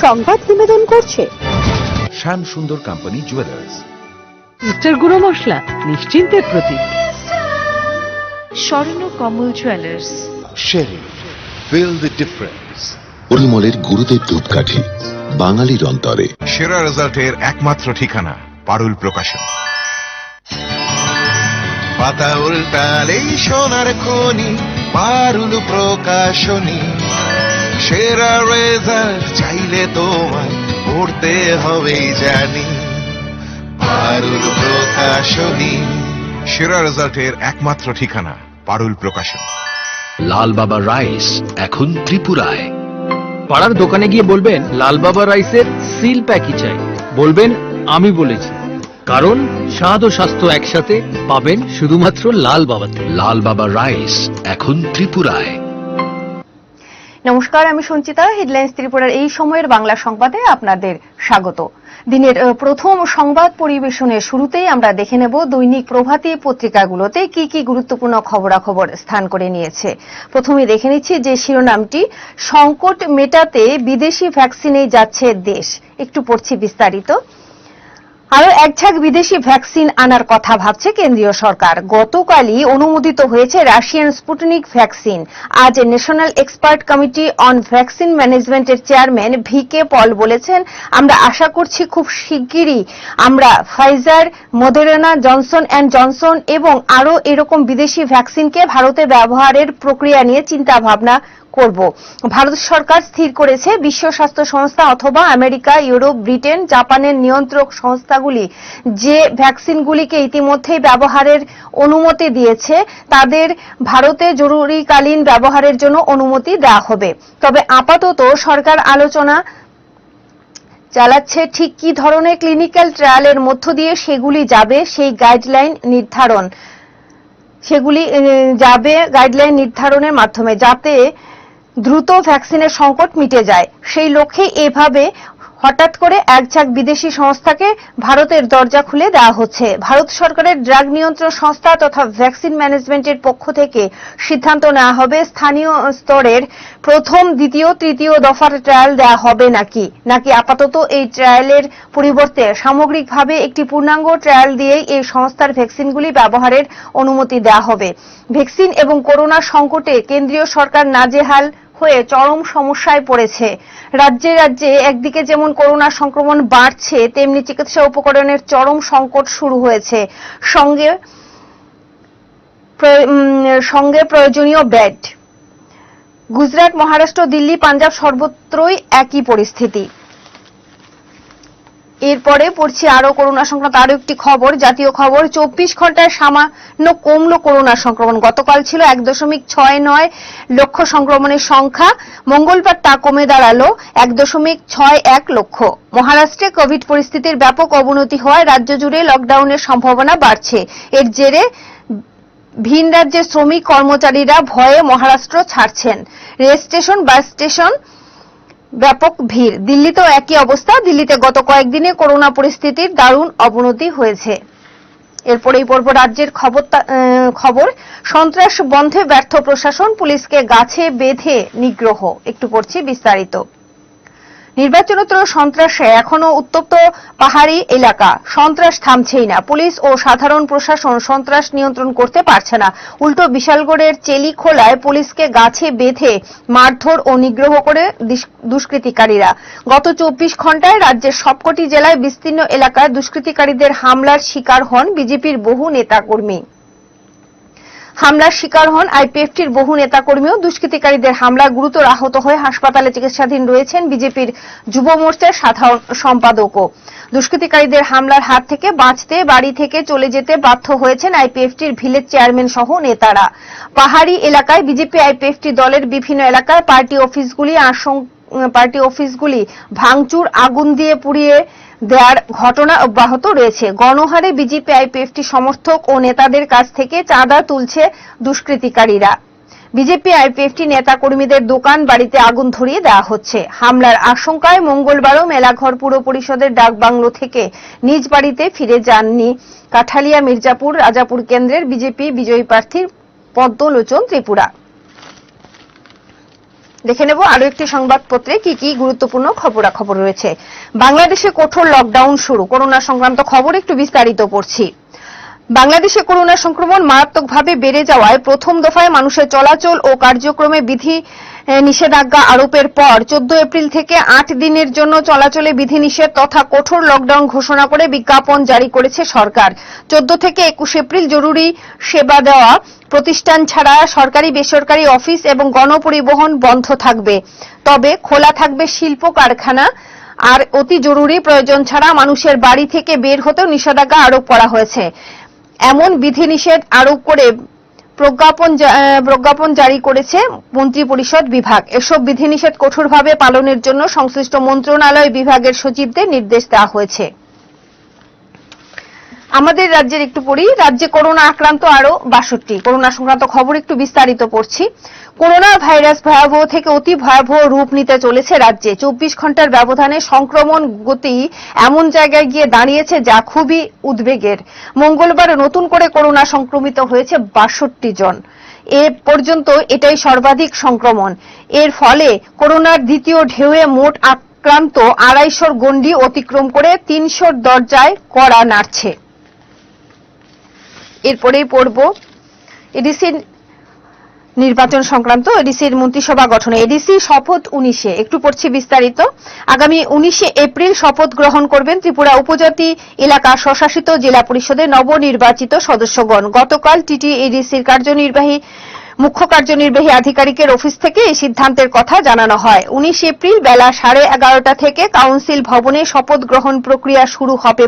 সংবাদ নিবেদন করছে শ্যাম সুন্দর কোম্পানি জুয়েলার্স। মিস্টার গুঁড়ো মশলা নিশ্চিন্তের প্রতীক। Swarna Kamal jewellers. Sherry, feel the difference. পরিমলের গুরুদেব ধূপকাঠি, বাঙালির অন্তরে। সেরা রেজাল্টের একমাত্র ঠিকানা পারুল প্রকাশন। পাতা উল্টালেই সোনার খনি, পারুল প্রকাশনী। সেরা রেজাল্ট চাইলে তোমায় পড়তে হবেই জানি, পারুল প্রকাশনী। সেরা রেজাল্টের একমাত্র ঠিকানা পারুল প্রকাশন। লাল বাবা রাইস এখন ত্রিপুরায়। পাড়ার দোকানে গিয়ে বলবেন লাল বাবা রাইসের সিল প্যাকই চাই, বলবেন আমি বলেছি, কারণ স্বাদ ও স্বাস্থ্য একসাথে পাবেন শুধুমাত্র লাল বাবাতে। লাল বাবা রাইস এখন ত্রিপুরায়। নমস্কার, আমি সঞ্চিতা। হেডলাইন্স ত্রিপুরার এই সময়ের বাংলা সংবাদে আপনাদের স্বাগত। দিনের প্রথম সংবাদ পরিবেশনের শুরুতেই আমরা দেখে নেব দৈনিক প্রভাতী পত্রিকাগুলোতে কি কি গুরুত্বপূর্ণ খবরাখবর স্থান করে নিয়েছে। প্রথমে দেখে নিচ্ছি যে শিরোনামটি, সংকট মেটাতে বিদেশি ভ্যাকসিনে যাচ্ছে দেশ। একটু পড়ছি বিস্তারিত। আরো এক ঝাঁক বিদেশি ভ্যাকসিন আনার কথা ভাবছে কেন্দ্রীয় সরকার। গতকালই অনুমোদিত হয়েছে রাশিয়ান স্পুটনিক ভ্যাকসিন। আজ national expert committee on vaccine ম্যানেজমেন্টের চেয়ারম্যান ভিকে পল বলেছেন, আমরা আশা করছি খুব শিগগিরই আমরা Pfizer, Moderna, Johnson and Johnson এবং আরো এরকম বিদেশি ভ্যাকসিনকে ভারতে ব্যবহারের প্রক্রিয়া নিয়ে চিন্তা ভাবনা করব। ভারত সরকার স্থির করেছে বিশ্ব স্বাস্থ্য সংস্থা অথবা আমেরিকা, ইউরোপ, ব্রিটেন, জাপানের নিয়ন্ত্রক সংস্থাগুলি যে ভ্যাকসিনগুলিকে ইতিমধ্যেই ব্যবহারের অনুমতি দিয়েছে তাদের ভারতে জরুরিকালীন ব্যবহারের জন্য অনুমতি দেওয়া হবে। তবে আপাতত সরকার আলোচনা চালাচ্ছে ঠিক কি ধরনের ক্লিনিক্যাল ট্রায়ালের মধ্য দিয়ে সেগুলি যাবে সেই গাইডলাইন নির্ধারণের মাধ্যমে, যাতে দ্রুত ভ্যাকসিনের সংকট মিটে যায়। সেই লক্ষ্যে এভাবে হঠাৎ করে এক ঝাঁক বিদেশি সংস্থাকে ভারতের দরজা খুলে দেওয়া হচ্ছে। ভারত সরকারের ড্রাগ নিয়ন্ত্রণ সংস্থা তথা ভ্যাকসিন ম্যানেজমেন্টের পক্ষ থেকে সিদ্ধান্ত নেওয়া হবে স্থানীয় স্তরের প্রথম, দ্বিতীয়, তৃতীয় দফার ট্রায়াল দেওয়া হবে নাকি আপাতত এই ট্রায়ালের পরিবর্তে সামগ্রিকভাবে একটি পূর্ণাঙ্গ ট্রায়াল দিয়েই এই সংস্থার ভ্যাকসিনগুলি ব্যবহারের অনুমতি দেওয়া হবে। ভ্যাকসিন এবং করোনা সংকটে কেন্দ্রীয় সরকার নাজেহাল হয়ে চরম সমস্যায় পড়েছে। রাজ্যে রাজ্যে একদিকে যেমন করোনা সংক্রমণ বাড়ছে, তেমনি চিকিৎসা উপকরণের চরম সংকট শুরু হয়েছে। সঙ্গে প্রয়োজনীয় বেড। গুজরাট, মহারাষ্ট্র, দিল্লি, পাঞ্জাব সর্বত্রই একই পরিস্থিতি। এরপরে পড়ছি আরো করোনা সংক্রান্ত আরো একটি খবর, জাতীয় খবর। 24 ঘন্টায় সামান্য কমলো করোনা সংক্রমণ। গতকাল ছিল 1.69 লক্ষ সংক্রমণের সংখ্যা, মঙ্গলবার তা কমে দাঁড়ালো 1.61 লক্ষ। মহারাষ্ট্রে কোভিড পরিস্থিতির ব্যাপক অবনতি হওয়ায় রাজ্য জুড়ে লকডাউনের সম্ভাবনা বাড়ছে। এর জেরে ভিন রাজ্যের শ্রমিক কর্মচারীরা ভয়ে মহারাষ্ট্র ছাড়ছেন। রেল স্টেশন, বাস স্টেশন ব্যাপক ভিড়। দিল্লিতেও একই অবস্থা। দিল্লিতে গত কয়েকদিনে করোনা পরিস্থিতির দারুণ অবনতি হয়েছে। এরপরেই পড়ব রাজ্যের খবর। সন্ত্রাস বন্ধে ব্যর্থ প্রশাসন, পুলিশকে গাছে বেঁধে নিগ্রহ। একটু পড়ছি বিস্তারিত। নির্বাচনোত্তর সন্ত্রাসে এখনো উত্তপ্ত পাহাড়ি এলাকা। সন্ত্রাস থামছেই না। পুলিশ ও সাধারণ প্রশাসন সন্ত্রাস নিয়ন্ত্রণ করতে পারছে না। উল্টো বিশালগড়ের চেলিখোলায় পুলিশকে গাছে বেঁধে মারধর ও নিগ্রহ করে দুষ্কৃতিকারীরা। গত 24 ঘন্টায় রাজ্যের সবকটি জেলায় বিস্তীর্ণ এলাকায় দুষ্কৃতিকারীদের হামলার শিকার হন বিজেপির বহু নেতাকর্মী। হামলার শিকার হন আইপিএফটির বহু নেতাকর্মীও। দুষ্কৃতিকারীদের হামলায় গুরুতর আহত হয়ে হাসপাতালে চিকিৎসাধীন রয়েছেন বিজেপির যুব মোর্চার সাধারণ সম্পাদকও। দুষ্কৃতিকারীদের হামলার হাত থেকে বাঁচতে বাড়ি থেকে চলে যেতে বাধ্য হয়েছেন আইপিএফটির ভিলেজ চেয়ারম্যান সহ নেতারা। পাহাড়ি এলাকায় বিজেপি আইপিএফটি দলের বিভিন্ন এলাকায় পার্টি অফিসগুলি ভাঙচুর, আগুন দিয়ে পুড়িয়ে দেওয়ার ঘটনা অব্যাহত রয়েছে। গণহারে বিজেপি আইপিএফটি সমর্থক ও নেতাদের কাছ থেকে চাঁদা তুলছে দুষ্কৃতিকারীরা। বিজেপি আইপিএফটি নেতাকর্মীদের দোকান, বাড়িতে আগুন ধরিয়ে দেওয়া হচ্ছে। হামলার আশঙ্কায় মঙ্গলবারও মেলাঘর পুর পরিষদের ডাকবাংলো থেকে নিজ বাড়িতে ফিরে যাননি কাঠালিয়া, মির্জাপুর, রাজাপুর কেন্দ্রের বিজেপি বিজয়ী প্রার্থী পদ্মলোচন ত্রিপুরা। দেখে নেব আরো একটি সংবাদপত্রে কি কি গুরুত্বপূর্ণ খবরাখবর রয়েছে। বাংলাদেশে কঠোর লকডাউন শুরু, করোনা সংক্রান্ত খবর একটু বিস্তারিত পড়ছি। বাংলাদেশে করোনা সংক্রমণ মারাত্মকভাবে বেড়ে যাওয়ায় প্রথম দফায় মানুষের চলাচল ও কার্যক্রমে বিধি নিষেধাজ্ঞা আরোপের পর 14 এপ্রিল থেকে 8 দিনের জন্য চলাচলে বিধিনিষেধ তথা কঠোর লকডাউন ঘোষণা করে বিজ্ঞাপন জারি করেছে সরকার। 14 থেকে 21 এপ্রিল জরুরি সেবা দেওয়া প্রতিষ্ঠান ছাড়া সরকারি বেসরকারি অফিস এবং গণপরিবহন বন্ধ থাকবে, তবে খোলা থাকবে শিল্প কারখানা। আর অতি জরুরি প্রয়োজন ছাড়া মানুষের বাড়ি থেকে বের হতেও নিষেধাজ্ঞা আরোপ করা হয়েছে। এমন বিধিনিষেধ আরোপ করে প্রজ্ঞাপন জারি করেছে মন্ত্রিপরিষদ বিভাগ। এসব বিধিনিষেধ কঠোরভাবে পালনের জন্য সংশ্লিষ্ট মন্ত্রণালয় বিভাগের সচিবদের নির্দেশ দেওয়া হয়েছে। আমাদের রাজ্যের একটু পড়ি। রাজ্যে করোনা আক্রান্ত আরো 62। করোনা সংক্রান্ত খবর একটু বিস্তারিত পড়ছি। করোনা ভাইরাস ভয়াবহ থেকে অতি ভয়াবহ রূপ নিতে চলেছে রাজ্যে। 24 ঘন্টার ব্যবধানে সংক্রমণ গতি এমন জায়গায় গিয়ে দাঁড়িয়েছে যা খুবই উদ্বেগের। মঙ্গলবার নতুন করে করোনা সংক্রমিত হয়েছে 62 জন। এ পর্যন্ত এটাই সর্বাধিক সংক্রমণ। এর ফলে করোনার দ্বিতীয় ঢেউয়ে মোট আক্রান্ত 250 গণ্ডি অতিক্রম করে 300 দরজায় কড়া নাড়ছে। এরপরেই পড়ব এডিসি নির্বাচন সংক্রান্ত এডিসির মন্ত্রিসভা গঠনে। এডিসি শপথ 19-এ একটু পড়ছি বিস্তারিত। আগামী 19 এপ্রিল শপথ গ্রহণ করবেন ত্রিপুরা উপজাতি এলাকা স্বশাসিত জেলা পরিষদের নবনির্বাচিত সদস্যগণ। গতকাল টিটিএডিসির মুখ্য কার্যনির্বাহী আধিকারিকের অফিস থেকে এই সিদ্ধান্তের কথা জানানো হয়। 19 এপ্রিল বেলা 11:30 থেকে কাউন্সিল ভবনে শপথ গ্রহণ প্রক্রিয়া শুরু হবে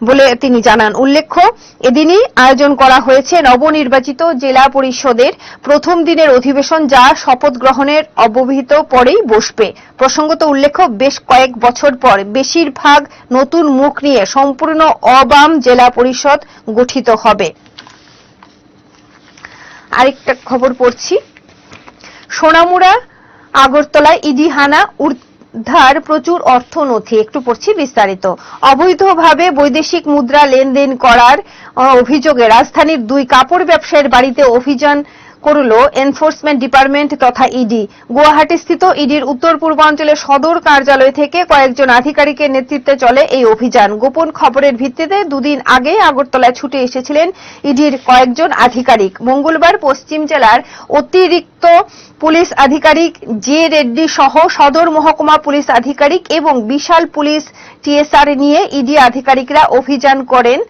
বলে তিনি জানান। উল্লেখ্য, এদিনই আয়োজন করা হয়েছে নবনির্বাচিত জেলা পরিষদের প্রথম দিনের অধিবেশন, যা শপথ গ্রহণের অব্যবহিত পরেই বসবে। প্রসঙ্গত উল্লেখ্য, বেশ কয়েক বছর পর বেশিরভাগ নতুন মুখ নিয়ে সম্পূর্ণ অবাম জেলা পরিষদ গঠিত হবে। আরেকটা খবর পড়ছি। সোনামুড়া আগরতলায় ইডি হানা, উদ্ধার প্রচুর অর্থ নথি। একটু পড়ছি বিস্তারিত। অবৈধভাবে বৈদেশিক মুদ্রা লেনদেন করার অভিযোগে রাজধানীর 2 কাপড় ব্যবসায়ীর বাড়িতে অভিযান করল এনফোর্সমেন্ট ডিপার্টমেন্ট তথা ইডি। গুয়াহাটিস্থিত ইডির উত্তর পূর্বাঞ্চলের সদর কার্যালয় থেকে কয়েকজন আধিকারিকের নেতৃত্বে চলে এই অভিযান। গোপন খবরের ভিত্তিতে 2 দিন আগে আগরতলায় ছুটে এসেছিলেন ইডির কয়েকজন আধিকারিক। মঙ্গলবার পশ্চিম জেলার অতিরিক্ত পুলিশ আধিকারিক জে রেড্ডি সহ সদর মহকুমা পুলিশ আধিকারিক এবং বিশাল পুলিশ টিএসআর নিয়ে ইডি আধিকারিকরা অভিযান করেন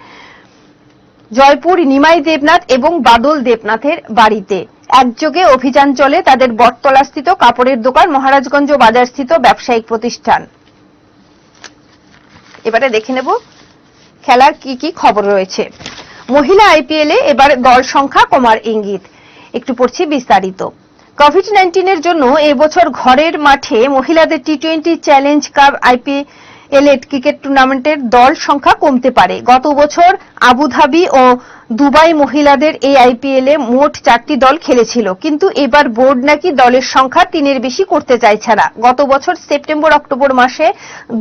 জয়পুর নিমাই দেবনাথ এবং বাদল দেবনাথের বাড়িতে। একযোগে অভিযান চলে তাদের বটতলাস্থিত কাপড়ের দোকান, মহারাজগঞ্জ বাজারস্থিত ব্যবসায়িক প্রতিষ্ঠান। এবারে দেখে নেব খেলার কি কি খবর রয়েছে। মহিলা আইপিএলে এবার দল সংখ্যা কমার ইঙ্গিত। একটু পড়ছি বিস্তারিত। কোভিড-19 এর জন্য এবছর ঘরের মাঠে মহিলাদের টি-20 চ্যালেঞ্জ কাপ আইপিএল ক্রিকেট টুর্নামেন্টের দল সংখ্যা কমতে পারে। গত বছর আবুধাবি ও দুবাই মহিলাদের এই আইপিএলে মোট 4টি দল খেলেছিল, কিন্তু এবার বোর্ড নাকি দলের সংখ্যা 3-এর বেশি করতে চাইছে না। গত বছর সেপ্টেম্বর অক্টোবর মাসে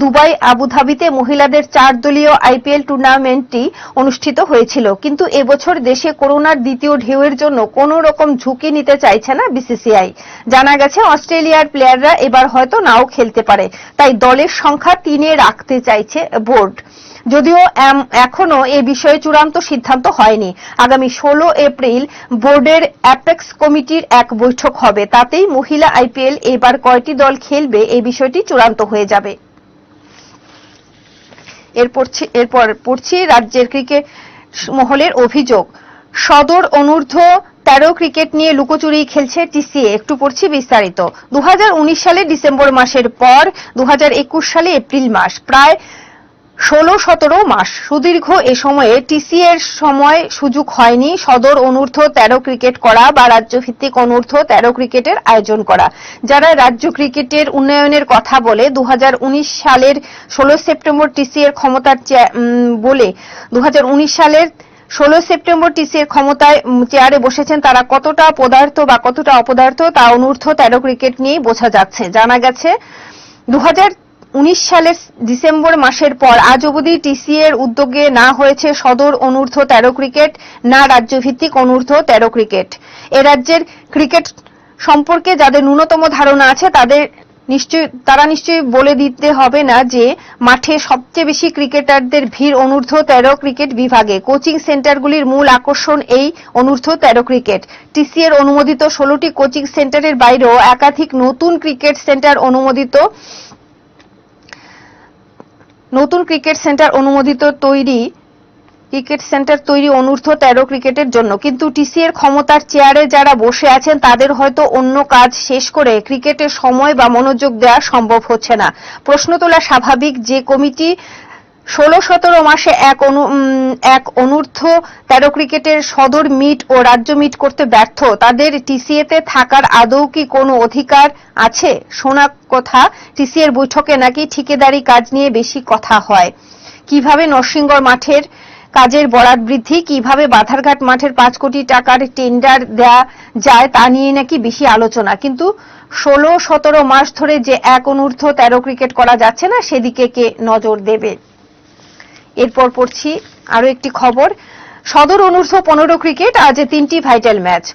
দুবাই আবুধাবিতে মহিলাদের 4 দলীয় আইপিএল টুর্নামেন্টটি অনুষ্ঠিত হয়েছিল, কিন্তু এবছর দেশে করোনার দ্বিতীয় ঢেউয়ের জন্য কোনো রকম ঝুঁকি নিতে চাইছে না বিসিসিআই। জানা গেছে অস্ট্রেলিয়ার প্লেয়াররা এবার হয়তো নাও খেলতে পারে, তাই দলের সংখ্যা 3-এ রাখতে চাইছে বোর্ড। যদিও এখনো এ বিষয়ে চূড়ান্ত সিদ্ধান্ত হয়নি। আগামী 16 এপ্রিল বোর্ডের অ্যাপেক্স কমিটির এক বৈঠক হবে, তাতেই মহিলা আইপিএল এবার কয়টি দল খেলবে এই বিষয়টি চূড়ান্ত হয়ে যাবে। এরপর পড়ছি রাজ্যের ক্রিকেট মহলের অভিযোগ। সদর অনূর্ধ্ব 13 ক্রিকেট নিয়ে লুকোচুরি খেলছে টিসিএ। একটু পড়ছি বিস্তারিত। 2019 সালে ডিসেম্বর মাসের পর 2021 সালে এপ্রিল মাস, প্রায় 16-17 মাস সুদীর্ঘ এ সময়ে টিসিএর সময় সুযোগ হয়নি সদর অনূর্ধ্ব 13 ক্রিকেট করা বা রাজ্যভিত্তিক অনূর্ধ্ব 13 ক্রিকেটের আয়োজন করা। যারা রাজ্য ক্রিকেটের উন্নয়নের কথা বলে 2019 সালের 16 সেপ্টেম্বর টিসিএর ক্ষমতার বলে 2019 সালের 16 সেপ্টেম্বর টিসিএর ক্ষমতায় চেয়ারে বসেছেন, তারা কতটা পদার্থ বা কতটা অপদার্থ তা অনূর্ধ্ব 13 ক্রিকেট নিয়েই বোঝা যাচ্ছে। জানা গেছে 2019 সালের ডিসেম্বর মাসের পর আজ অবধি টিসিএর উদ্যোগে না হয়েছে সদর অনূর্ধ্ব 13 ক্রিকেট, না রাজ্যভিত্তিক অনূর্ধ্ব 13 ক্রিকেট। এ রাজ্যের ক্রিকেট সম্পর্কে যাদের ন্যূনতম ধারণা আছে তারা নিশ্চয়ই বলে দিতে হবে না যে মাঠে সবচেয়ে বেশি ক্রিকেটারদের ভিড় অনূর্ধ্ব 13 ক্রিকেট বিভাগে। কোচিং সেন্টারগুলির মূল আকর্ষণ এই অনূর্ধ্ব 13 ক্রিকেট। টিসিএর অনুমোদিত 16টি কোচিং সেন্টারের বাইরেও একাধিক নতুন ক্রিকেট সেন্টার অনুমোদিত তৈরি অনূর্ধ্ব 13 ক্রিকেটের জন্য। কিন্তু টিসিএর ক্ষমতার চেয়ারে যারা বসে আছেন তাদের হয়তো অন্য কাজ শেষ করে ক্রিকেটে সময় বা মনোযোগ দেওয়া সম্ভব হচ্ছে না। প্রশ্ন তোলা স্বাভাবিক যে কমিটি 16-17 মাসে এক অনূর্ধ্ব 13 ক্রিকেটের সদর মিট ও রাজ্য মিট করতে ব্যর্থ, তাদের টিসিএতে থাকার আদৌ কি কোনো অধিকার আছে? শোনা কথা, টিসিএর বৈঠকে নাকি ঠিকাদারি কাজ নিয়ে বেশি কথা হয়। কিভাবে নরসিংগড় মাঠের কাজের বরাত বৃদ্ধি, কিভাবে বাধারঘাট মাঠের 5 কোটি টাকার টেন্ডার দেয়া যায় তা নিয়ে নাকি বেশি আলোচনা। কিন্তু 16-17 মাস ধরে যে এক অনূর্ধ্ব 13 ক্রিকেট করা যাচ্ছে না সেদিকে কে নজর দেবে? এরপর পড়ছি আরো একটি খবর। সদর অনূর্ধ্ব 15 ক্রিকেট আজ 3টি ভাইটাল ম্যাচ।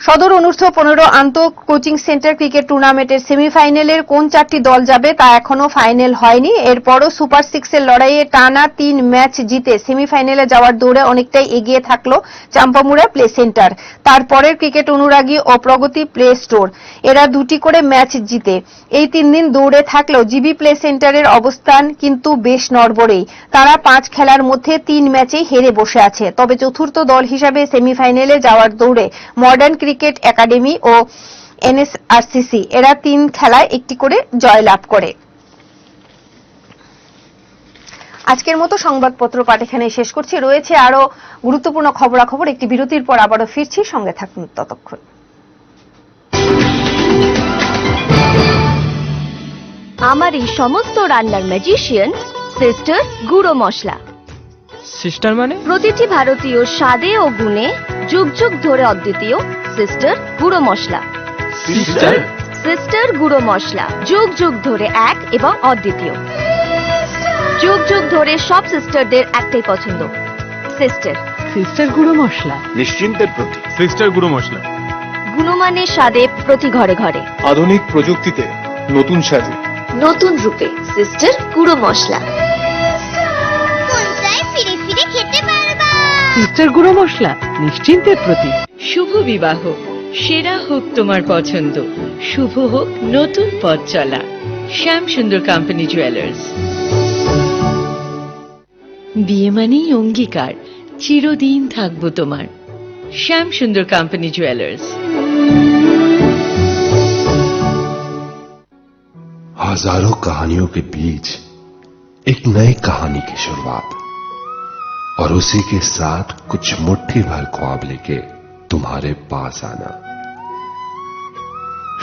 সদর অনূর্ধ্ব 15 আন্তঃ কোচিং সেন্টার ক্রিকেট টুর্নামেন্টের সেমিফাইনালের কোন 4টি দল যাবে তা এখনো ফাইনাল হয়নি। এরপরও সুপার 6 এর লড়াইয়ে টানা 3 ম্যাচ জিতে সেমিফাইনালে যাওয়ার দৌড়ে অনেকটাই এগিয়ে থাকলো চাম্পামুড়া প্লে সেন্টার। তারপরের ক্রিকেট অনুরাগী ও প্রগতি প্লে স্টোর, এরা 2টি করে ম্যাচ জিতে এই 3 দিন দৌড়ে থাকলেও জিবি প্লে সেন্টারের অবস্থান কিন্তু বেশ নড়বড়েই। তারা 5 খেলার মধ্যে 3 ম্যাচেই হেরে বসে আছে। তবে চতুর্থ দল হিসাবে সেমিফাইনালে যাওয়ার দৌড়ে মডার্ন ক্রিকেট একাডেমি ও এনএসআরসিসি, এরা 3 খেলায় একটি করে জয়লাভ করে। আজকের মতো সংবাদপত্র পাঠ এখানে শেষ করছি। রয়েছে আরো গুরুত্বপূর্ণ খবরাখবর, একটি বিরতির পর আবারও ফিরছি, সঙ্গে থাকুন ততক্ষণ। আমার এই সমস্ত রান্নার ম্যাজিশিয়ান সিস্টার গুঁড়ো মশলা। সিস্টার মানে? প্রতিটি ভারতীয় স্বাদে ও গুণে যুগ যুগ ধরে অদ্বিতীয় সিস্টার গুঁড়ো মশলা। সিস্টার গুঁড়ো মশলা যুগ যুগ ধরে এক এবং অদ্বিতীয়। যুগ যুগ ধরে সব সিস্টারদের একটাই পছন্দ, সিস্টার গুঁড়ো মশলা। নিশ্চিন্তের প্রতি সিস্টার গুঁড়ো মশলা। গুণমানের স্বাদে প্রতি ঘরে ঘরে, আধুনিক প্রযুক্তিতে নতুন সাজে নতুন রূপে সিস্টার গুঁড়ো মশলা। সিস্টার গুঁড়ো মশলা, নিশ্চিন্তের প্রতীক। শুভ বিবাহ, সেরা হোক তোমার পছন্দ, শুভ হোক নতুন পথ চলা। শ্যাম সুন্দর কোম্পানি জুয়েলার্স। বিয়ে মানেই অঙ্গীকার, চিরদিন থাকবো তোমার। শ্যাম সুন্দর কোম্পানি জুয়েলার্স। हजारों कहानियों के बीच एक नई कहानी की शुरुआत, और उसी के साथ कुछ मुट्ठी भर ख्वाब लेके तुम्हारे पास आना।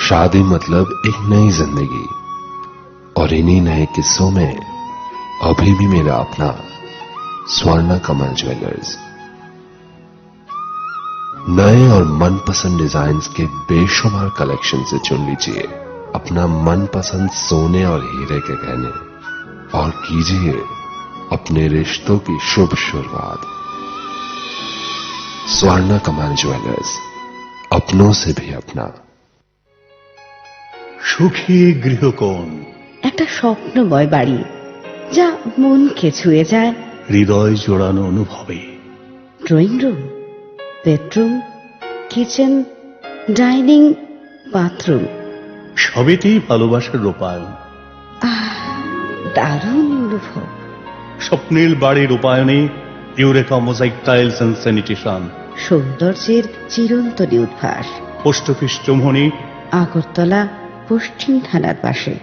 शादी मतलब एक नई जिंदगी, और इन्हीं नए किस्सों में अभी भी मेरा अपना स्वर्ण कमल ज्वेलर्स। नए और मनपसंद डिजाइन्स के बेशुमार कलेक्शन से चुन लीजिए अपना मनपसंद सोने और हीरे के गहने, और कीजिए अपने रिश्तों की शुभ शुरुआत। स्वर्ण कमल ज्वेलर्स, अपनों से भी अपना। সুখী গৃহকোণ, একটা স্বপ্নময় বাড়ি যা মনকে ছুঁয়ে যায় হৃদয় জোড়ানো অনুভবে। Drawing room, bedroom, kitchen, dining, bathroom, সবেতেই ভালোবাসার রূপায়ণ। দারুণ অনুভব। স্বপ্নের বাড়ির রূপায়ণে eureka mosaic tiles and sanitation. সৌন্দর্যের চিরন্তনী উদ্ভাস। পোস্ট অফিস চৌমুহনী, আগরতলা পশ্চিম থানার পাশে।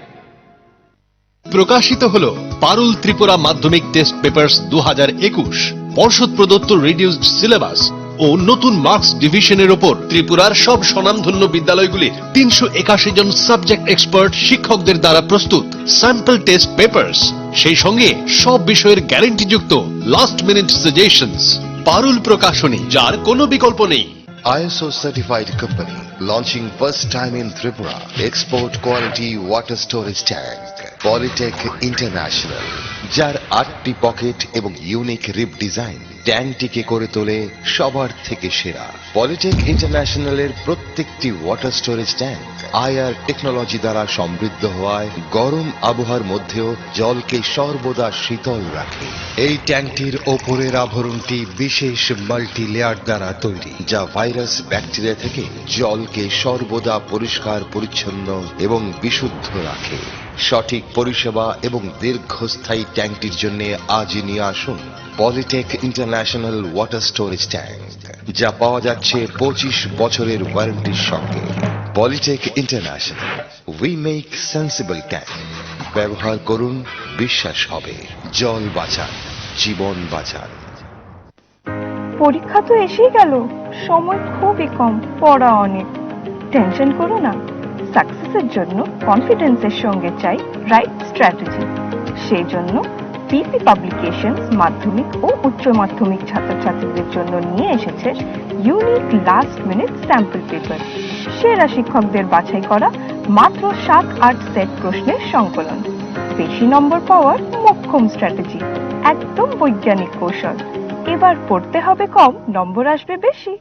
প্রকাশিত হলো পারুল ত্রিপুরা মাধ্যমিক টেস্ট পেপার্স 2021, পর্ষদ প্রদত্ত রিডিউসড সিলেবাস ও নতুন মার্কস ডিভিশনের ওপর ত্রিপুরার সব স্বনামধন্য বিদ্যালয়গুলির 381 জন সাবজেক্ট এক্সপার্ট শিক্ষকদের দ্বারা প্রস্তুত স্যাম্পল টেস্ট পেপার্স, সেই সঙ্গে সব বিষয়ের গ্যারান্টিযুক্ত লাস্ট মিনিট সাজেশনস। পারুল প্রকাশনী, যার কোনো বিকল্প নেই। ISO certified company launching first time in Tripura. Export quality water storage tank. Polytech International. যার 8টি পকেট এবং ইউনিক রিব ডিজাইন ট্যাঙ্কটিকে করে তোলে সবার থেকে সেরা। পলিটেক ইন্টারন্যাশনালের প্রত্যেকটি water storage tank IR technology দ্বারা সমৃদ্ধ হওয়ায় গরম আবহাওয়ার মধ্যেও জলকে সর্বদা শীতল রাখে। এই ট্যাঙ্কটির ওপরের আবরণটি বিশেষ মাল্টি লেয়ার দ্বারা তৈরি, যা ভাইরাস ব্যাকটেরিয়া থেকে জলকে সর্বদা পরিষ্কার পরিচ্ছন্ন এবং বিশুদ্ধ রাখে। সঠিক পরিষেবা এবং দীর্ঘস্থায়ী ট্যাঙ্কটির জন্য আজই নিয়ে আসুন Polytech international water storage tank, যা পাওয়া যাচ্ছে 25 বছরের ওয়ারেন্টির সঙ্গে। Polytech international, we make sensible tank. ব্যবহার করুন, বিশ্বাস হবে। জল বাঁচান, জীবন বাঁচান। পরীক্ষা তো এসেই গেল, সময় খুবই কম, পড়া অনেক। টেনশন করো না, সাকসেসের জন্য কনফিডেন্সের সঙ্গে চাই রাইট স্ট্র্যাটেজি। সেই জন্য পিপি পাবলিকেশনস মাধ্যমিক ও উচ্চ মাধ্যমিক ছাত্রছাত্রীদের জন্য নিয়ে এসেছে unique last minute sample paper. সেরা শিক্ষকদের বাছাই করা মাত্র 7-8 সেট প্রশ্নের সংকলন। বেশি নম্বর পাওয়ার মোক্ষম স্ট্র্যাটেজি, একদম বৈজ্ঞানিক কৌশল। এবার পড়তে হবে কম, নম্বর আসবে বেশি।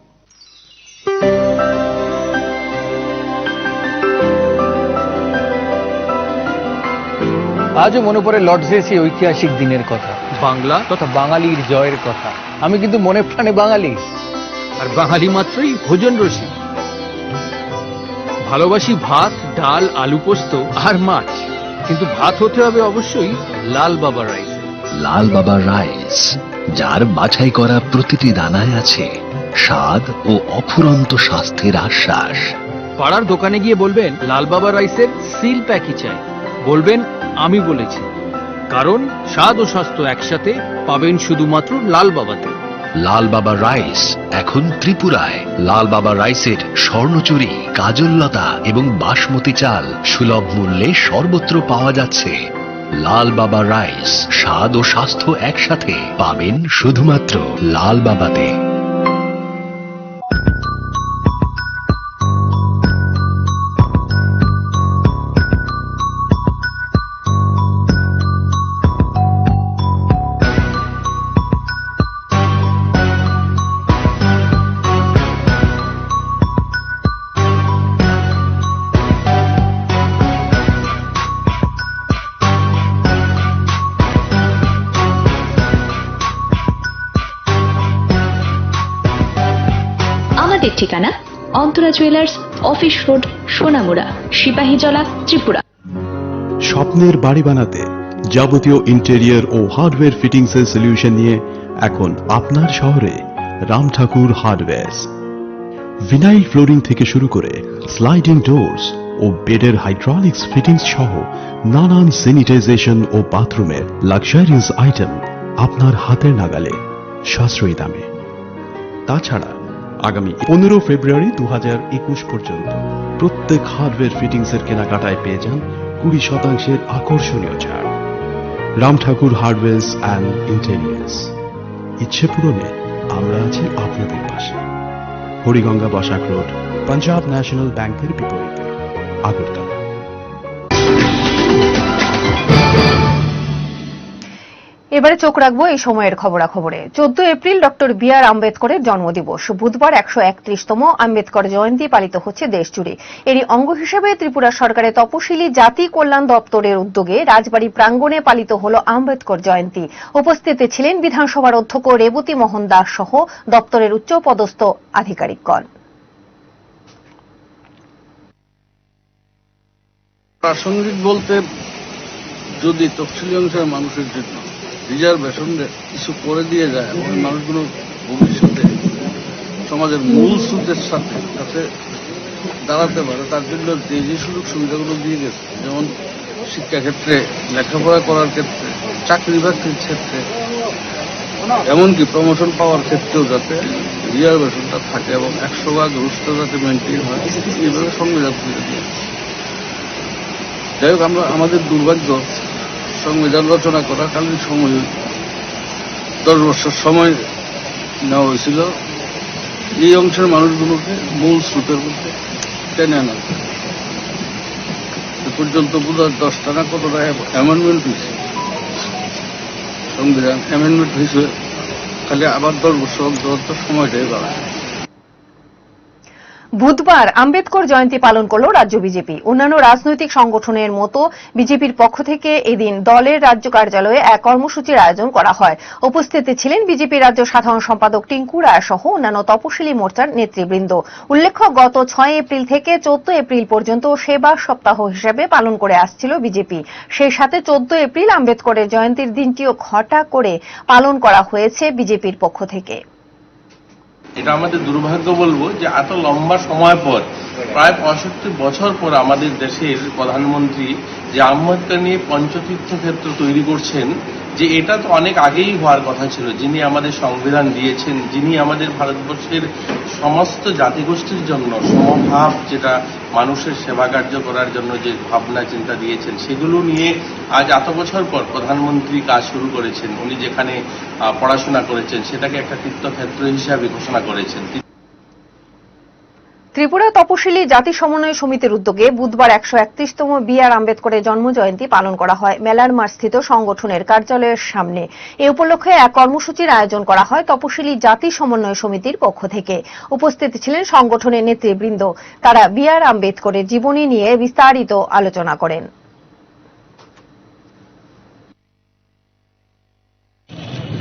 আজও মনে পড়ে লর্ডসের সেই ঐতিহাসিক দিনের কথা, বাংলা তথা বাঙালির জয়ের কথা। আমি কিন্তু মনে প্রাণে বাঙালি, আর বাঙালি মাত্রই ভোজন রসিক। ভালোবাসি ভাত, ডাল, আলু পোস্ত আর মাছ, কিন্তু ভাত হতে হবে অবশ্যই লাল বাবা রাইস। লাল বাবা রাইস, যার বাছাই করা প্রতিটি দানায় আছে স্বাদ ও অফুরন্ত স্বাস্থ্যের আশ্বাস। পাড়ার দোকানে গিয়ে বলবেন লাল বাবা রাইসের সিল প্যাকই চাই, বলবেন আমি বলেছি। কারণ স্বাদ ও স্বাস্থ্য একসাথে পাবেন শুধুমাত্র লাল বাবাতে। লাল বাবা রাইস এখন ত্রিপুরায়। লাল বাবা রাইসের স্বর্ণচুরি, কাজললতা এবং বাসমতি চাল সুলভ মূল্যে সর্বত্র পাওয়া যাচ্ছে। লাল বাবা রাইস, স্বাদ ও স্বাস্থ্য একসাথে পাবেন শুধুমাত্র লাল বাবাতে। আমাদের ঠিকানা Antara jewellers, office road, Sonamura, Sepahijala, Tripura. স্বপ্নের বাড়ি বানাতে যাবতীয় ইন্টেরিয়র ও হার্ডওয়্যার ফিটিংস এর সলিউশন নিয়ে এখন আপনার শহরে Ram Thakur hardware. Vinyl flooring থেকে শুরু করে স্লাইডিং ডোরস ও বেডের হাইড্রোলিক্স ফিটিংস সহ নানান স্যানিটাইজেশন ও বাথরুমের লাক্সারিয়াস আইটেম আপনার হাতের নাগালে, সাশ্রয়ী দামে। তাছাড়া আগামী 15 ফেব্রুয়ারি 2021 পর্যন্ত প্রত্যেক হার্ডওয়্যার ফিটিংস এর কেনাকাটায় পেয়ে যান 20% আকর্ষণীয় ছাড়। রাম ঠাকুর হার্ডওয়্যার্স অ্যান্ড ইন্টেরিয়ার্স। ইচ্ছে পূরণে আমরা আছি আপনাদের পাশে। হরিগঙ্গা বসাক রোড, পাঞ্জাব ন্যাশনাল ব্যাংকের বিপরীতে, আগরতলা। এবারে চোখ রাখবো এই সময়ের খবরাখবরে। 14 এপ্রিল ডক্টর বি আর আম্বেদকরের জন্মদিবস। বুধবার 131তম আম্বেদকর জয়ন্তী পালিত হচ্ছে দেশজুড়ে। এরই অঙ্গ হিসেবে ত্রিপুরা সরকারের তপশিলি জাতি কল্যাণ দপ্তরের উদ্যোগে রাজবাড়ী প্রাঙ্গণে পালিত হল আম্বেদকর জয়ন্তী। উপস্থিত ছিলেন বিধানসভার অধ্যক্ষ রেবতী মোহন দাস সহ দপ্তরের উচ্চ পদস্থ আধিকারিকগণ। প্রাসঙ্গিক বলতে, যদি তফসিলি অংশের মানুষের জন্য রিজার্ভেশন কিছু করে দিয়ে যায়, ওই মানুষগুলো ভবিষ্যতে সমাজের মূল স্রোতের সাথে দাঁড়াতে পারে, তার জন্য যে সুযোগ সুবিধাগুলো দিয়ে গেছে, যেমন শিক্ষাক্ষেত্রে, লেখাপড়া করার ক্ষেত্রে, চাকরি বাকরির ক্ষেত্রে, এমনকি প্রমোশন পাওয়ার ক্ষেত্রেও যাতে রিজার্ভেশনটা থাকে এবং 100% রুস্টার যাতে মেনটেন হয়, এইভাবে সংবিধান করে দিয়ে। যাই হোক, আমাদের দুর্ভাগ্য, সংবিধান রচনা করাকালীন সময় 10 বছর সময় নেওয়া হয়েছিল এই অংশের মানুষগুলোকে মূল স্রোতের মধ্যে টেনে আনা। এ পর্যন্ত বোধহয় 10টা না কতটা অ্যামেন্ডমেন্ট হয়েছে। সংবিধান অ্যামেন্ডমেন্ট হয়েছে, খালি আবার 10 বছর অন্তর সময়টাই বাড়ায়। বুধবার আম্বেদকর জয়ন্তী পালন করল রাজ্য বিজেপি। অন্যান্য রাজনৈতিক সংগঠনের মতো বিজেপির পক্ষ থেকে এদিন দলের রাজ্য কার্যালয়ে এক কর্মসূচির আয়োজন করা হয়। উপস্থিত ছিলেন বিজেপি রাজ্য সাধারণ সম্পাদক টিঙ্কু রায় সহ অন্যান্য তপশিলি মোর্চার নেতৃবৃন্দ। উল্লেখ্য, গত 6 এপ্রিল থেকে 14 এপ্রিল পর্যন্ত সেবা সপ্তাহ হিসেবে পালন করে আসছিল বিজেপি। সেই সাথে 14 এপ্রিল আম্বেদকরের জয়ন্তীর দিনটিও ঘটা করে পালন করা হয়েছে বিজেপির পক্ষ থেকে। এটা আমাদের দুর্ভাগ্য বলবো যে এত লম্বা সময় পর, প্রায় 65 বছর পর আমাদের দেশের প্রধানমন্ত্রী যে আম্বেদকর নিয়ে পঞ্চতীর্থ ক্ষেত্র তৈরি করছেন, যে এটা তো অনেক আগেই হওয়ার কথা ছিল। যিনি আমাদের সংবিধান দিয়েছেন, যিনি আমাদের ভারতবর্ষের সমস্ত জাতিগোষ্ঠীর জন্য সমভাব, যেটা মানুষের সেবা কার্য করার জন্য যে ভাবনা চিন্তা দিয়েছেন, সেগুলো নিয়ে আজ এত বছর পর প্রধানমন্ত্রী কাজ শুরু করেছেন। উনি যেখানে পড়াশোনা করেছেন সেটাকে একটা তীর্থক্ষেত্র হিসাবে ঘোষণা করেছেন। ত্রিপুরা তপশিলি জাতি সমন্বয় সমিতির উদ্যোগে বুধবার 131তম বি.আর. আম্বেদকরের জন্মজয়ন্তী পালন করা হয় মেলার মাঠস্থিত সংগঠনের কার্যালয়ের সামনে। এ উপলক্ষে এক কর্মসূচির আয়োজন করা হয় তপশিলি জাতি সমন্বয় সমিতির পক্ষ থেকে। উপস্থিত ছিলেন সংগঠনের নেতৃবৃন্দ। তারা বি.আর. আম্বেদকরের জীবনী নিয়ে বিস্তারিত আলোচনা করেন।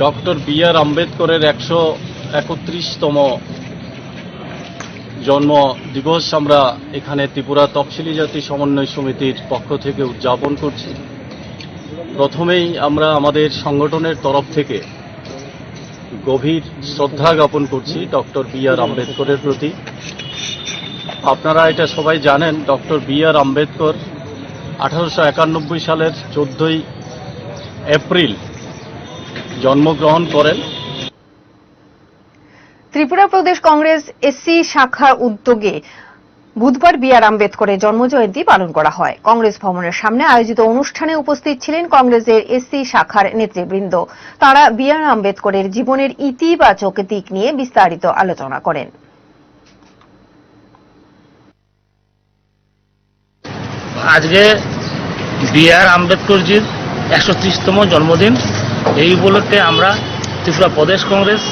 Doctor B.R.. আম্বেদকরের 131তম জন্ম দিবস আমরা এখানে ত্রিপুরা তফসিলি জাতি সমন্বয় সমিতির পক্ষ থেকে উদযাপন করছি। প্রথমেই আমরা আমাদের সংগঠনের তরফ থেকে গভীর শ্রদ্ধা জ্ঞাপন করছি ডক্টর বি.আর. আম্বেদকরের প্রতি। আপনারা এটা সবাই জানেন, ডক্টর বি.আর. আম্বেদকর 1891 সালের 14 এপ্রিল জন্মগ্রহণ করেন। ত্রিপুরা প্রদেশ কংগ্রেস এসসি শাখার উদ্যোগে বুধবার বি.আর. আম্বেদকরের জন্মজয়ন্তী পালন করা হয়। কংগ্রেস ভবনের সামনে আয়োজিত অনুষ্ঠানে উপস্থিত ছিলেন কংগ্রেসের এসসি শাখার নেতৃবৃন্দ। তারা বি.আর. আম্বেদকরের জীবনের ইতিবাচক দিক নিয়ে বিস্তারিত আলোচনা করেন। আজকে বি.আর. আম্বেদকরজির 130তম জন্মদিন। এই উপলক্ষে আমরা ত্রিপুরা প্রদেশ কংগ্রেস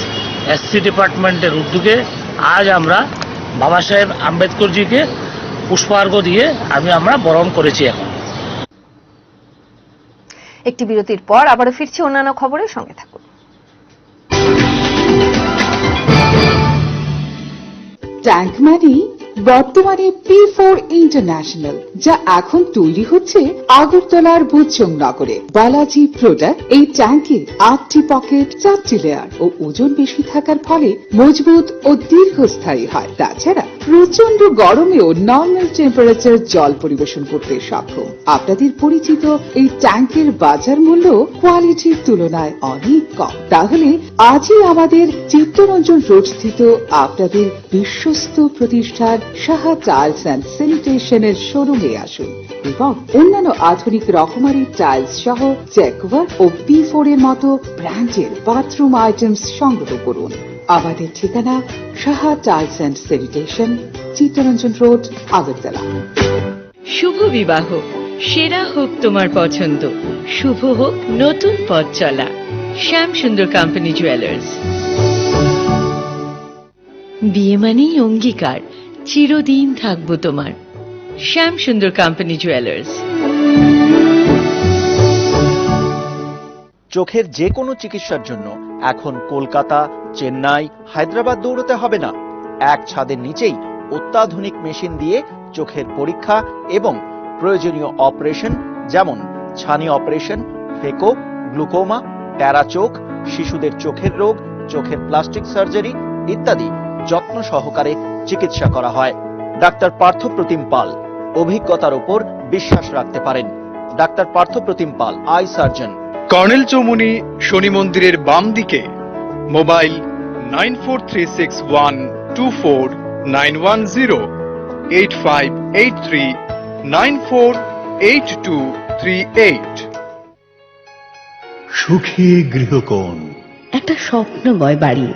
এসসি ডিপার্টমেন্টের উদ্যোগে আজ আমরা বাবা সাহেব আম্বেদকরজিকে পুষ্পার্ঘ দিয়ে আমরা বরণ করেছি। এখন একটি বিরতির পর আবারও ফিরছি অন্যান্য খবরের সঙ্গে থাকুন। ট্যাঙ্ক মানি বর্তমানে P4 ইন্টারন্যাশনাল, যা এখন তৈরি হচ্ছে আগরতলার বুচং নগরে। বালাজি প্রোডাক্ট এই ট্যাঙ্কে 8টি পকেট, 4টি লেয়ার ও ওজন বেশি থাকার ফলে মজবুত ও দীর্ঘস্থায়ী হয়। তাছাড়া প্রচন্ড গরমেও নর্মাল টেম্পারেচার জল পরিবেশন করতে সক্ষম। আপনাদের পরিচিত এই ট্যাঙ্কের বাজার মূল্য কোয়ালিটির তুলনায় অনেক কম। তাহলে আজই আমাদের চিত্তরঞ্জন রোড স্থিত আপনাদের বিশ্বস্ত প্রতিষ্ঠান সাহা টাইলস অ্যান্ড স্যানিটেশনের শোরুমে আসুন এবং অন্যান্য আধুনিক রকমারি টাইলস সহ চেকওয়ার্ক ও P4 এর মতো ব্র্যান্ডের বাথরুম আইটেমস সংগ্রহ করুন। আমাদের ঠিকানা Saha tiles and sanitation, Chittaranjan road, Agartala. শুভ বিবাহ, সেরা হোক তোমার পছন্দ, শুভ হোক নতুন পথ চলা। শ্যাম সুন্দর কোম্পানি জুয়েলার্স। বিয়ে মানেই অঙ্গীকার, চিরদিন থাকবো তোমার। শ্যাম সুন্দর কোম্পানি জুয়েলার্স। চোখের যে কোনো চিকিৎসার জন্য এখন কলকাতা, চেন্নাই, হায়দ্রাবাদ দৌড়তে হবে না। এক ছাদের নিচেই অত্যাধুনিক মেশিন দিয়ে চোখের পরীক্ষা এবং প্রয়োজনীয় অপারেশন, যেমন ছানি অপারেশন, ফেকো, গ্লুকোমা, প্যারা চোখ, শিশুদের চোখের রোগ, চোখের প্লাস্টিক সার্জারি ইত্যাদি যত্ন সহকারে চিকিৎসা করা হয়। ডাক্তার পার্থ প্রতিম পাল, অভিজ্ঞতার উপর বিশ্বাস রাখতে পারেন। Doctor Partha Pratim Pal, I surgeon, colonel Chowmuhani শনি মন্দিরের বাম দিকে। মোবাইল 9436124910, 8583948238। সুখী গৃহকোণ, একটা স্বপ্নময় বাড়ি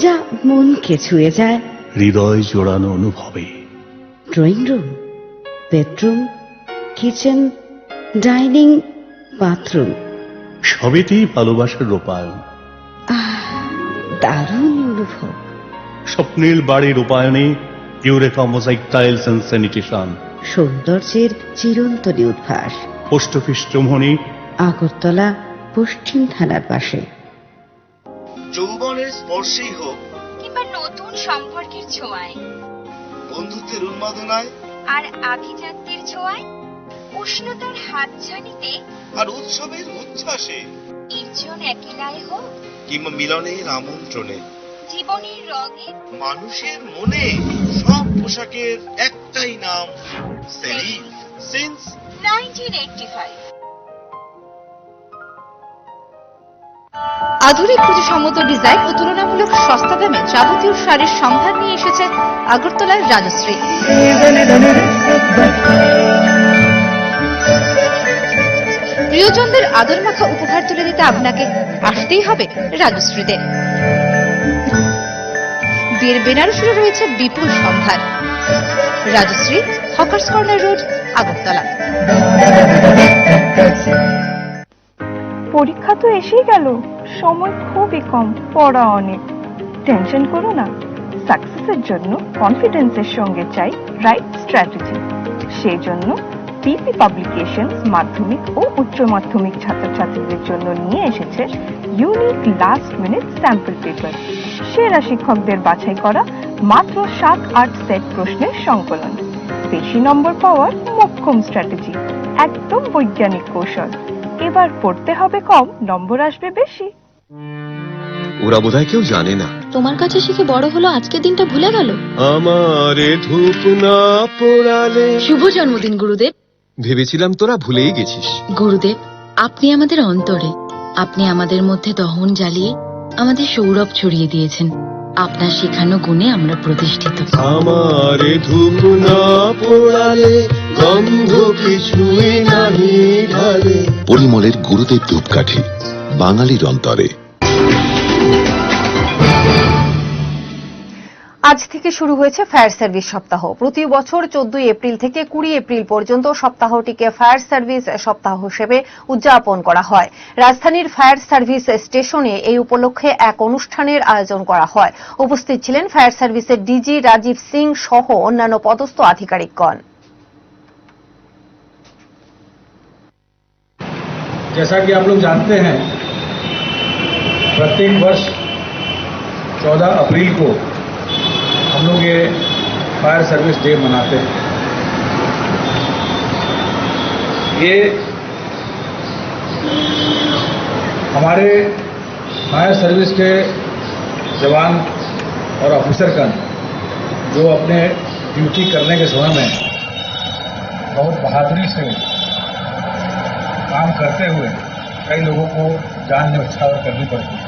যা মনকে ছুঁয়ে যায়। হৃদয় জোড়ানো অনুভবে drawing room, bedroom, kitchen, dining, bathroom সবেতেই ভালোবাসার রূপায়ণ। দারুণ অনুভব। স্বপ্নের বাড়ির রূপায়ণে eureka mosaic tiles and sanitation, সৌন্দর্যের চিরন্তনী উদ্ভাস। পোস্ট অফিস চৌমনি, আগরতলা পশ্চিম থানার পাশে। যৌবনের স্পর্শেই হোক কিংবা নতুন সম্পর্কের ছোঁয়ায়, বন্ধুত্বের উন্মাদনায় আর আভিজাত্যের ছোঁয়ায়, উষ্ণতার হাতছানিতে আর উৎসবের উচ্ছ্বাসে, নির্জন একেলায় হোক কিংবা মিলনের আমন্ত্রণে, জীবনের রঙে, মানুষের মনে সব পোশাকের একটাই নাম, সেলিম। সিন্স 1985। আধুনিক প্রতিসম্মত ডিজাইন ও তুলনামূলক সস্তা দামে যাবতীয় শাড়ির সম্ভার নিয়ে এসেছে আগরতলার রাজশ্রী। প্রিয়জনদের আদর মাখা উপহার তুলে দিতে আপনাকে আসতেই হবে রাজশ্রীতে। বিয়ের বেনারসিরও রয়েছে বিপুল সম্ভার। Rajshree, hawkers corner road, Agartala. পরীক্ষা তো এসেই গেল, সময় খুবই কম, পড়া অনেক। টেনশন করো না, সাকসেসের জন্য কনফিডেন্সের সঙ্গে চাই রাইট স্ট্র্যাটেজি। সেই জন্য পিপি পাবলিকেশনস মাধ্যমিক ও উচ্চ মাধ্যমিক ছাত্রছাত্রীদের জন্য নিয়ে এসেছে unique last minute sample paper. সেরা শিক্ষকদের বাছাই করা মাত্র 7-8 সেট প্রশ্নের সংকলন। বেশি নম্বর পাওয়ার মোক্ষম স্ট্র্যাটেজি, একদম বৈজ্ঞানিক কৌশল। এবার পড়তে হবে কম, নম্বর আসবে বেশি। ওরা বোধহয় কেউ জানে না। তোমার কাছে শিখে বড় হলো, আজকের দিনটা ভুলে গেল। আমারে ধূপ না পোড়ালে। শুভ জন্মদিন গুরুদেব। ভেবেছিলাম তোরা ভুলেই গেছিস। গুরুদেব, আপনি আমাদের অন্তরে, আপনি আমাদের মধ্যে দহন জ্বালিয়ে আমাদের সৌরভ ছড়িয়ে দিয়েছেন। আপনার শেখানো গুণে আমরা প্রতিষ্ঠিত। আমারে ধূপ না পোড়ালে গন্ধ কিছুই নাহি ঢালে। পরিমলের গুরুদেব ধূপকাঠি, বাঙালির অন্তরে। আজ থেকে শুরু হয়েছে ফায়ার সার্ভিস সপ্তাহ। প্রতি বছর 14 এপ্রিল থেকে 20 এপ্রিল পর্যন্ত সপ্তাহটিকে ফায়ার সার্ভিস সপ্তাহ হিসেবে উদযাপন করা হয়। রাজধানীর ফায়ার সার্ভিস স্টেশনে এই উপলক্ষে এক অনুষ্ঠানের আয়োজন করা হয়। উপস্থিত ছিলেন ফায়ার সার্ভিসের ডিজি রাজীব সিং সহ অন্যান্য পদস্থ আধিকারিকগণ। जैसा कि आप लोग जानते हैं, प्रत्येक वर्ष 14 अप्रैल को हम लोग ये फायर सर्विस डे मनाते हैं। ये हमारे फायर सर्विस के जवान और ऑफिसरगण जो अपने ड्यूटी करने के समय में बहुत बहादुरी से काम करते हुए कई लोगों को जान न्यौछावर करनी पड़ती है।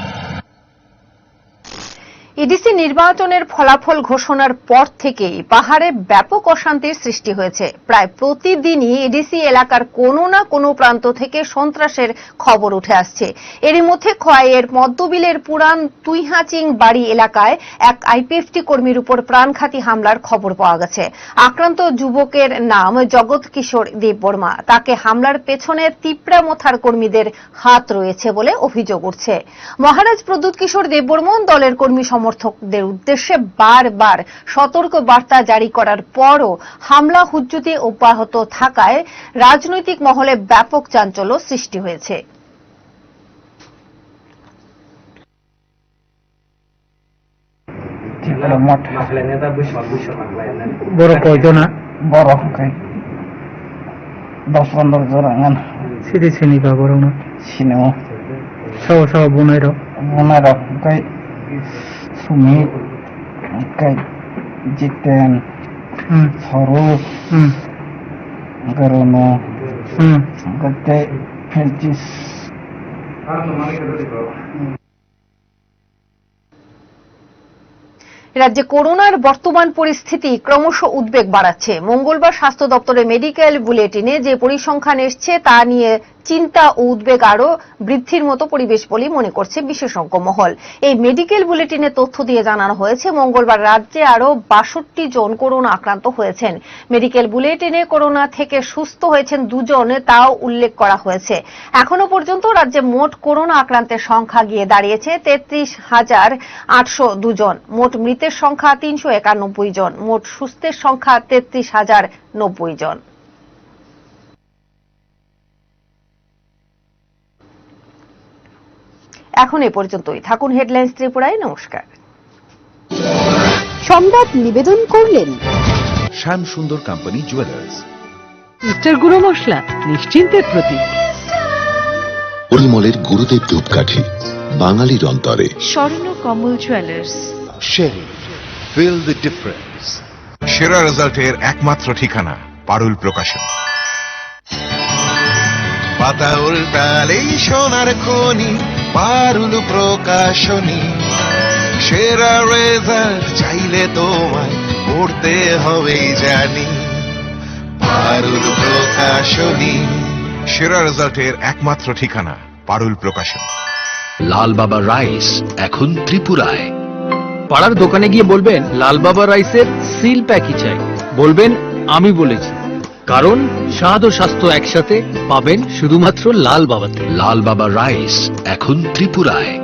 ইডিসি নির্বাচনের ফলাফল ঘোষণার পর থেকেই পাহাড়ে ব্যাপক অশান্তির সৃষ্টি হয়েছে। প্রায় প্রতিদিনই ইডিসি এলাকার কোনো না কোনো প্রান্ত থেকে সন্ত্রাসের খবর উঠে আসছে। এরই মধ্যে খোয়াইয়ের মদ্যবিলের পুরান তুইহাচিং বাড়ি এলাকায় এক আইপিএফটি কর্মীর উপর প্রাণঘাতী হামলার খবর পাওয়া গেছে। আক্রান্ত যুবকের নাম জগৎ কিশোর দেববর্মা। তাকে হামলার পেছনে তিপ্রামথার কর্মীদের হাত রয়েছে বলে অভিযোগ উঠছে। মহারাজ প্রদ্যুৎ কিশোর দেববর্মন দলের কর্মী সমর্থকদের উদ্দেশ্যে বারবার সতর্ক বার্তা জারি করার পরও হামলা হুজ্জুতি অব্যাহত থাকায় রাজনৈতিক মহলে ব্যাপক চাঞ্চল্য সৃষ্টি হয়েছে। বড় কয়তো না বড় 10-15 জন সিধি চিনি পা বড় না সিনেমা সব সব বোনেরও কই সুমিত কই জিতেন সরোজ গরনো গতে ফেলচিস। রাজ্যে করোনার বর্তমান পরিস্থিতি ক্রমশ উদ্বেগ বাড়াচ্ছে। মঙ্গলবার স্বাস্থ্য দপ্তরের মেডিকেল বুলেটিনে যে পরিসংখ্যান এসছে তা নিয়ে চিন্তা ও উদ্বেগ আরো বৃদ্ধির মতো পরিবেশ বলেই মনে করছে বিশেষজ্ঞ মহল। এই মেডিকেল বুলেটিনে তথ্য দিয়ে জানানো হয়েছে মঙ্গলবার রাজ্যে আরো 62 জন করোনা আক্রান্ত হয়েছেন। মেডিকেল বুলেটিনে করোনা থেকে সুস্থ হয়েছেন 2 জন, তাও উল্লেখ করা হয়েছে। এখনো পর্যন্ত রাজ্যে মোট করোনা আক্রান্তের সংখ্যা গিয়ে দাঁড়িয়েছে 33,802 জন। মোট মৃতের সংখ্যা 391 জন। মোট সুস্থের সংখ্যা 33,090 জন। এখন এ পর্যন্তই। থাকুন হেডলাইন্স ত্রিপুরায়। নমস্কার। সংবাদ নিবেদন করলেন শ্যাম সুন্দর কোম্পানি জুয়েলার্স। মিস্টার গুঁড়ো মশলা নিশ্চিন্তের প্রতীক। পরিমলের গুরুদেব ধূপকাঠি, বাঙালির অন্তরে। Swarna Kamal jewellers. Sherry, feel the difference. সেরা রেজাল্টের একমাত্র ঠিকানা পারুল প্রকাশন। পাতা উল্টালেই সোনার খনি, পারুল প্রকাশনী। সেরা রেজাল্ট চাইলে তোমায় পড়তে হবেই জানি, পারুল প্রকাশনী। সেরা রেজাল্টের একমাত্র ঠিকানা পারুল প্রকাশন। লাল বাবা রাইস এখন ত্রিপুরায়। পাড়ার দোকানে গিয়ে বলবেন লাল বাবা রাইসের সিল প্যাকই চাই। বলবেন আমি বলেছি, কারণ স্বাদ ও স্বাস্থ্য একসাথে পাবেন শুধুমাত্র লাল বাবাতে। লাল বাবা রাইস এখন ত্রিপুরায়।